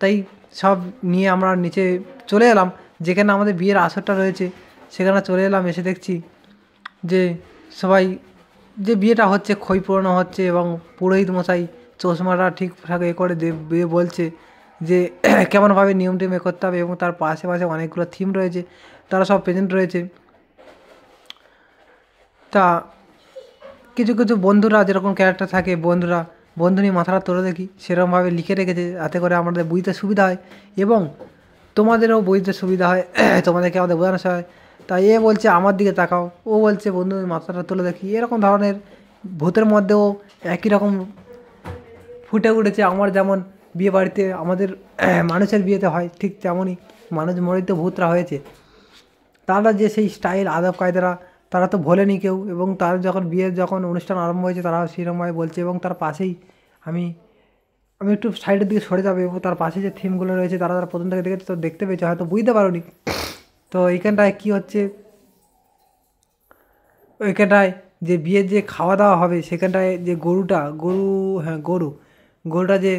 তাই সব নিয়ে আমরা নিচে চলে এলাম, যেখানে আমাদের বিয়ের আসরটা রয়েছে সেখানে চলে এলাম। এসে দেখছি যে সবাই যে বিয়েটা হচ্ছে খই পোড়ানো হচ্ছে এবং পুরোহিত মশাই চশমাটা ঠিকঠাক করে বলছে যে কেমনভাবে নিয়ম টিম করতে হবে, এবং তার পাশে অনেকগুলো থিম রয়েছে, তারা সব প্রেজেন্ট রয়েছে। তা কিছু বন্ধুরা যেরকম ক্যারেক্টার থাকে, বন্ধু নিয়ে মাথাটা তোলে দেখি সেরকমভাবে লিখে রেখেছে, যাতে করে আমাদের বুঝতে সুবিধা হয় এবং তোমাদেরও বুঝতে সুবিধা হয়, তোমাদেরকে আমাদের বোঝানো হয়। তাই এ বলছে আমার দিকে তাকাও, ও বলছে বন্ধু মাথাটা তুলে দেখি, এরকম ধরনের ভূতের মধ্যেও একই রকম ফুটে উঠেছে। আমার যেমন বিয়ে বাড়িতে আমাদের মানুষের বিয়েতে হয়, ঠিক তেমনই মানুষ মরিতে ভূতরা হয়েছে। তারা যে সেই স্টাইল আদব কায়দারা তারা তো ভোলেনি কেউ, এবং তার যখন অনুষ্ঠান আরম্ভ হয়েছে তারা সেরকমভাবে বলছে। এবং তার পাশেই আমি একটু সাইডের দিকে সরে যাবো, এবং তার পাশে যে থিমগুলো রয়েছে তারা প্রথম থেকে দেখেছে, তো দেখতে পেয়েছে, হয়তো বুঝতে পারোনি। তো এইখানটায় কী হচ্ছে, ওইখানটায় যে বিয়ের যে খাওয়া দাওয়া হবে সেখানটায় যে গরুটা যে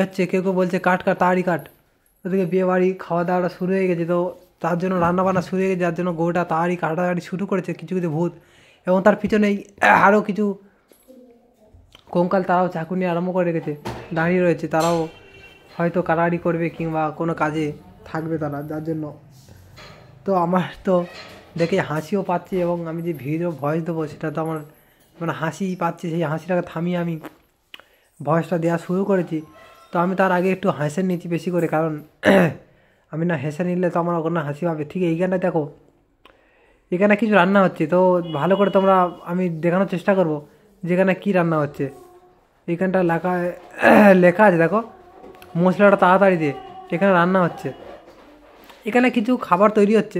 হচ্ছে, কেউ বলছে কাট তাড়াতাড়ি কাট, ওদিকে বিয়ে বাড়ি খাওয়া দাওয়াটা শুরু হয়ে গেছে। তো তার জন্য রান্নাবান্না শুরু হয়ে গেছে, যার জন্য গরুটা তাড়াতাড়ি কাটাকাটি শুরু করেছে কিছু ভূত, এবং তার পিছনেই আরও কিছু কঙ্কাল, তারাও চাকু নিয়ে আরম্ভ করে রেখেছে, দাঁড়িয়ে রয়েছে, তারাও হয়তো কাটাকাটি করবে কিংবা কোনো কাজে থাকবে তারা, যার জন্য তো আমার তো দেখে হাসিও পাচ্ছে, এবং আমি যে ভিডিও ভয়েস দেবো সেটা তো আমার মানে হাসি পাচ্ছে, সেই হাসিটাকে থামিয়ে আমি ভয়েসটা দেওয়া শুরু করেছি। তো আমি তার আগে একটু হেসে নিয়েছি বেশি করে, কারণ আমি না হেসে নিলে তো আমার ওখানে হাসি পাবে। ঠিক এইখানটা দেখো, এখানে কিছু রান্না হচ্ছে, তো ভালো করে আমি দেখানোর চেষ্টা করব যেখানে কি রান্না হচ্ছে। এইখানটা লেখা আছে দেখো, মশলাটা তাড়াতাড়ি দিয়ে, এখানে রান্না হচ্ছে, এখানে কিছু খাবার তৈরি হচ্ছে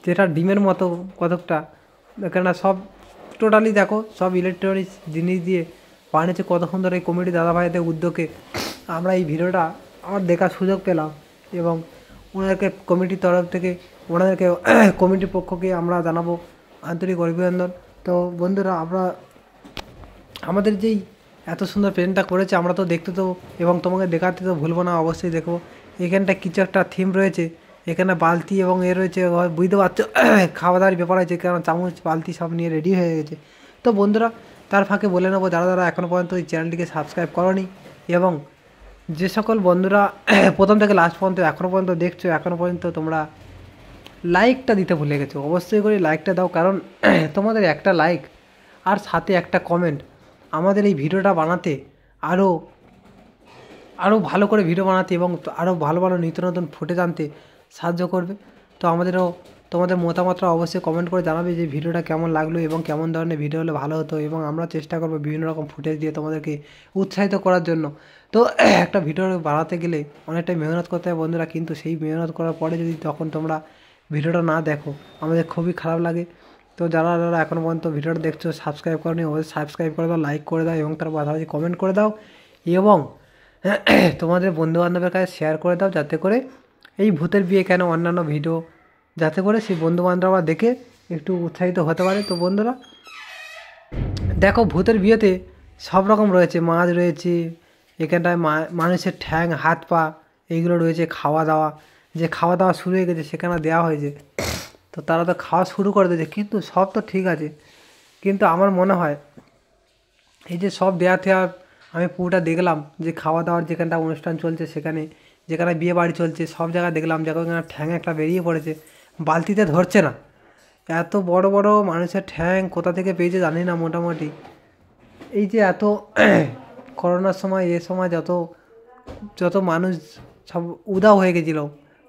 যেটা ডিমের মতো কতকটা, এখানে সব টোটালি দেখো সব ইলেকট্রনিক্স জিনিস দিয়ে বানিয়েছে। কত সুন্দর এই কমিটি দাদাভাইদের উদ্যোগে আমরা এই ভিডিওটা আমার দেখার সুযোগ পেলাম, এবং ওনাদেরকে কমিটির তরফ থেকে ওনাদেরকে কমিটির পক্ষকে আমরা জানাবো আন্তরিক অভিনন্দন। তো বন্ধুরা, আমাদের যেই এত সুন্দর প্লেনটা করেছে আমরা তো দেখতে তো এবং তোমাকে দেখাতে তো ভুলবো না, অবশ্যই দেখবো। এখানটা কিছু একটা থিম রয়েছে, এখানে বালতি এবং রয়েছে, বুঝতে পারছো খাওয়া দাওয়ার ব্যাপার আছে, কারণ চামচ বালতি সব নিয়ে রেডি হয়ে গেছে। তো বন্ধুরা, তার ফাঁকে বলে নেবো, যারা এখনও পর্যন্ত এই চ্যানেলটিকে সাবস্ক্রাইব করোনি, এবং যে সকল বন্ধুরা প্রথম থেকে লাস্ট পর্যন্ত এখনও পর্যন্ত দেখছো, এখনও পর্যন্ত তোমরা লাইকটা দিতে ভুলে গেছো, অবশ্যই করে লাইকটা দাও, কারণ তোমাদের একটা লাইক আর সাথে একটা কমেন্ট আমাদের এই ভিডিওটা বানাতে আরও ভালো করে ভিডিও বানাতে এবং আরও ভালো নিত্য নতুন ফুটেজ আনতে সাহায্য করবে। তো তোমাদের মতামতটা অবশ্যই কমেন্ট করে জানাবে যে ভিডিওটা কেমন লাগলো এবং কেমন ধরনের ভিডিও হলে ভালো হতো, এবং আমরা চেষ্টা করবো বিভিন্ন রকম ফুটেজ দিয়ে তোমাদেরকে উৎসাহিত করার জন্য। তো একটা ভিডিও বানাতে গেলে অনেকটাই মেহনত করতে হয় বন্ধুরা, কিন্তু সেই মেহনত করার পরে যদি তখন তোমরা ভিডিওটা না দেখো আমাদের খুবই খারাপ লাগে। তো যারা এখনও পর্যন্ত ভিডিওটা দেখছো সাবস্ক্রাইব করোনি, অবশ্যই সাবস্ক্রাইব করে দাও, লাইক করে দাও, এবং তার পাশাপাশি কমেন্ট করে দাও, এবং তোমাদের বন্ধুবান্ধবের কাছে শেয়ার করে দাও, যাতে করে এই ভূতের বিয়ে কেন অন্যান্য ভিডিও যাতে করে সেই বন্ধুবান্ধবরা দেখে একটু উৎসাহিত হতে পারে। তো বন্ধুরা দেখো, ভূতের বিয়েতে সব রকম রয়েছে, মাছ রয়েছে, এখানটায় মানুষের ঠ্যাং হাত পা এইগুলো রয়েছে, খাওয়া দাওয়া শুরু হয়ে গেছে, সেখানে দেওয়া হয়েছে। তো তারা তো খাওয়া শুরু করে দিয়েছে, কিন্তু সব তো ঠিক আছে, কিন্তু আমার মনে হয় এই যে সব দেওয়া আমি পুরোটা দেখলাম যে খাওয়া দাওয়ার যেখানটা অনুষ্ঠান চলছে, যেখানে বিয়ে বাড়ি চলছে, সব জায়গায় দেখলাম যেখানে ঠ্যাং একটা বেরিয়ে পড়েছে, বালতিতে ধরছে না। এত বড় বড় মানুষের ঠ্যাং কোথা থেকে পেয়েছে জানি না। মোটামুটি এই যে এত করোনার সময় সময় যত মানুষ সব উধাও হয়ে গেছিলো,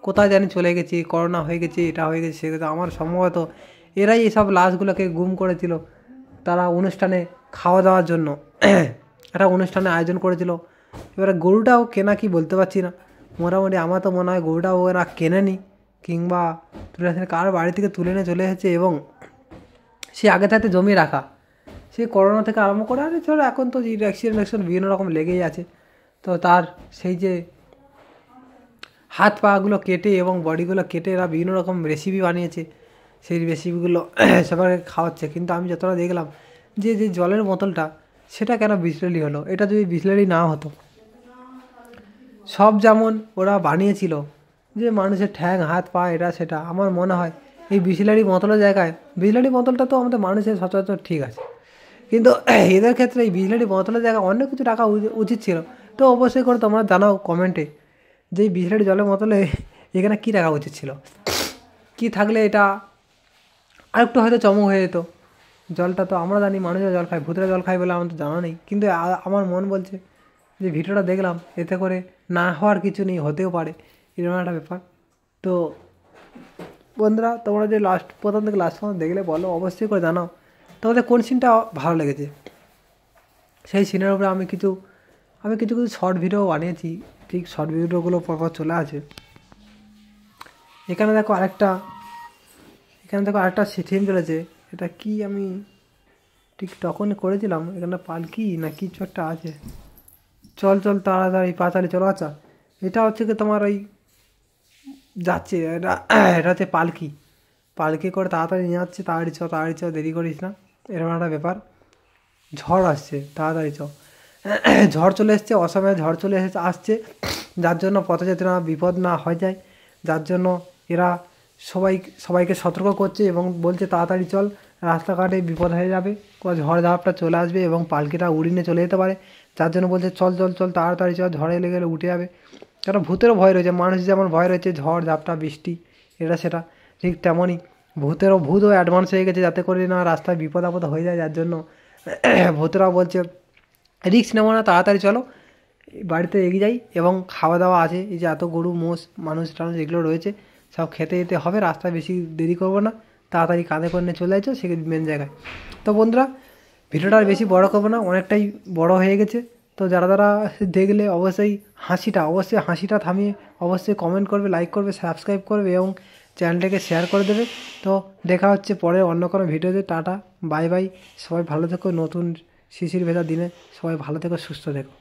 কোথায় জানি চলে গেছি, করোনা হয়ে গেছে, এটা হয়ে গেছে সেটা। আমার সম্ভবত এরাই এসব লাশগুলোকে গুম করেছিল। তারা অনুষ্ঠানে খাওয়া দাওয়ার জন্য একটা অনুষ্ঠানে আয়োজন করেছিল। এবারে গরুটাও কেনা কি বলতে পারছি না, মোটামুটি আমার তো মনে হয় গরুটাও ওরা কেনেনি, কিংবা তুলে এসে কার বাড়ি থেকে তুলে নিয়ে চলে এসেছে। এবং সে আগে থাকতে জমিয়ে রাখা, সে করোনা থেকে আরম্ভ করে আরে চলো এখন তো অ্যাক্সিডেন্ট বিভিন্ন রকম লেগেই আছে। তো তার সেই যে হাত পাগুলো কেটে এবং বডিগুলো কেটে এরা বিভিন্ন রকম রেসিপি বানিয়েছে, সেই রেসিপিগুলো সবাইকে খাওয়াচ্ছে। কিন্তু আমি যতটা দেখলাম যে যে জলের বোতলটা সেটা কেন বিসলেরি হলো, এটা যদি বিসলেরি না হতো, সব যেমন ওরা বানিয়েছিল যে মানুষের ঠ্যাং হাত পা এটা সেটা, আমার মনে হয় এই বিসলেরি বোতলের জায়গায়, বিসলেরি বোতলটা তো আমাদের মানুষের সচরাচর ঠিক আছে, কিন্তু এদের ক্ষেত্রে এই বিসলেরি বোতলের জায়গায় অন্য কিছু রাখা উচিত ছিল। তো অবশ্যই করে তোমরা জানাও কমেন্টে যে এই বিসলেরি জলের বোতলে এখানে কী রাখা উচিত ছিল, কী থাকলে এটা আরেকটু হয়তো চমক হয়ে যেত। জলটা তো আমরা জানি মানুষের জল খায়, ভূতেরা জল খায় বলে আমার তো জানা নেই, কিন্তু আমার মন বলছে যে ভিডিওটা দেখলাম এতে করে না হওয়ার কিছু নেই, হতেও পারে এরকম একটা ব্যাপার। তো বন্ধুরা তোমরা যে প্রথম থেকে লাস্ট পর্যন্ত দেখলে বলো, অবশ্যই করে জানাও তোমাদের কোন সিনটা ভালো লেগেছে। সেই সিনের উপরে আমি কিছু শর্ট ভিডিও বানিয়েছি, ঠিক শর্ট ভিডিওগুলো পরপর চলে আছে। এখানে দেখো আরেকটা সিন চলেছে, এটা কি আমি ঠিক তখন করেছিলাম, এখানে পালকি না কিছু একটা আছে, চল তাড়াতাড়ি চলো। আচ্ছা এটা হচ্ছে কি তোমার ওই যাচ্ছে, এটা হচ্ছে পালকি করে তাড়াতাড়ি নিয়ে যাচ্ছে, তাড়াতাড়ি চ দেরি করিস না, এরকম একটা ব্যাপার। ঝড় আসছে, তাড়াতাড়ি চ, ঝড় চলে এসছে, অসময়ে ঝড় চলে আসছে, যার জন্য পথযাত্রীরা বিপদ না হয়ে যায়, যার জন্য এরা সবাইকে সতর্ক করছে এবং বলছে তাড়াতাড়ি চল, রাস্তাঘাটে বিপদ হয়ে যাবে, ঝড় ঝাপটা চলে আসবে এবং পালকিটা উড়িয়ে চলে যেতে পারে, যার জন্য বলছে চল তাড়াতাড়ি চল, ঝড়ে লেগে গেলে উঠে যাবে। কারণ ভূতেরও ভয় রয়েছে, মানুষ যেমন ভয় রয়েছে ঝড় ঝাপটা বৃষ্টি এটা সেটা, ঠিক তেমনই ভূতও অ্যাডভান্স হয়ে গেছে, যাতে করে না রাস্তায় বিপদ আপদ হয়ে যায়, যার জন্য ভূতেরাও বলছে রিস্ক নেবো না, তাড়াতাড়ি চলো বাড়িতে এগিয়ে যাই। এবং খাওয়া দাওয়া আছে, এই যে এত গরু মোষ মানুষ টানুষ এগুলো রয়েছে সব খেতে যেতে হবে, রাস্তায় বেশি দেরি করবো না, তাড়াতাড়ি কাঁধে করে নিয়ে চলে যাচ্ছ সে মেন জায়গায়। তো বন্ধুরা ভিডিওটা আর বেশি বড় করবো না, অনেকটাই বড় হয়ে গেছে। তো যারা দেখলে অবশ্যই হাসিটা থামিয়ে অবশ্যই কমেন্ট করবে, লাইক করবে, সাবস্ক্রাইব করবে এবং চ্যানেলটাকে শেয়ার করে দেবে। তো দেখা হচ্ছে পরে অন্য কোনো ভিডিওতে। টাটা বাই বাই, সবাই ভালো থেকো, নতুন শিশির ভেজা দিনে সবাই ভালো থেকো, সুস্থ থেকো।